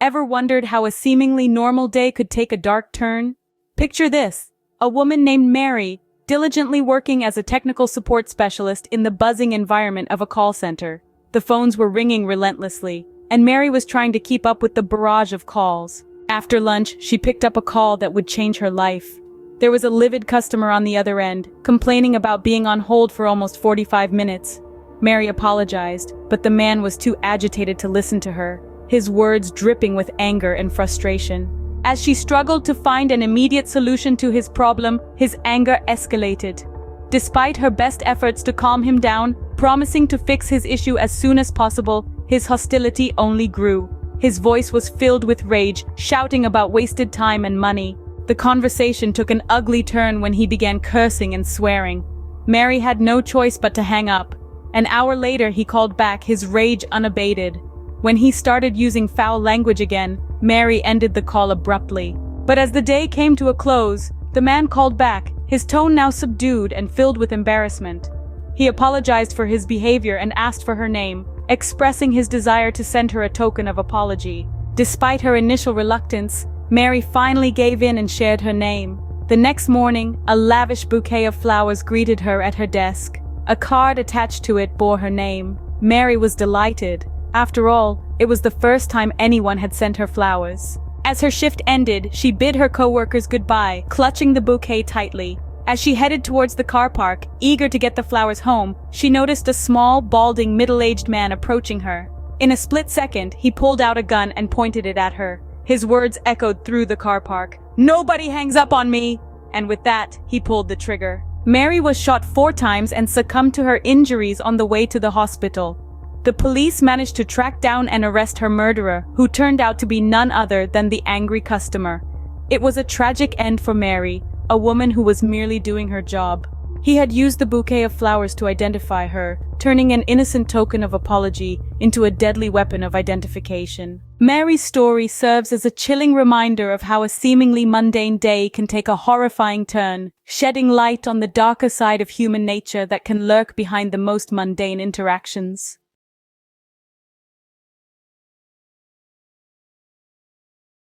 Ever wondered how a seemingly normal day could take a dark turn? Picture this: a woman named Mary, diligently working as a technical support specialist in the buzzing environment of a call center. The phones were ringing relentlessly, and Mary was trying to keep up with the barrage of calls. After lunch, she picked up a call that would change her life. There was a livid customer on the other end, complaining about being on hold for almost 45 minutes. Mary apologized, but the man was too agitated to listen to her, his words dripping with anger and frustration. As she struggled to find an immediate solution to his problem, his anger escalated. Despite her best efforts to calm him down, promising to fix his issue as soon as possible, his hostility only grew. His voice was filled with rage, shouting about wasted time and money. The conversation took an ugly turn when he began cursing and swearing. Mary had no choice but to hang up. An hour later, he called back, his rage unabated. When he started using foul language again, Mary ended the call abruptly. But as the day came to a close, the man called back, his tone now subdued and filled with embarrassment. He apologized for his behavior and asked for her name, expressing his desire to send her a token of apology. Despite her initial reluctance, Mary finally gave in and shared her name. The next morning, a lavish bouquet of flowers greeted her at her desk. A card attached to it bore her name. Mary was delighted. After all, it was the first time anyone had sent her flowers. As her shift ended, she bid her co-workers goodbye, clutching the bouquet tightly. As she headed towards the car park, eager to get the flowers home, she noticed a small, balding, middle-aged man approaching her. In a split second, he pulled out a gun and pointed it at her. His words echoed through the car park. "Nobody hangs up on me!" And with that, he pulled the trigger. Mary was shot 4 times and succumbed to her injuries on the way to the hospital. The police managed to track down and arrest her murderer, who turned out to be none other than the angry customer. It was a tragic end for Mary, a woman who was merely doing her job. He had used the bouquet of flowers to identify her, turning an innocent token of apology into a deadly weapon of identification. Mary's story serves as a chilling reminder of how a seemingly mundane day can take a horrifying turn, shedding light on the darker side of human nature that can lurk behind the most mundane interactions.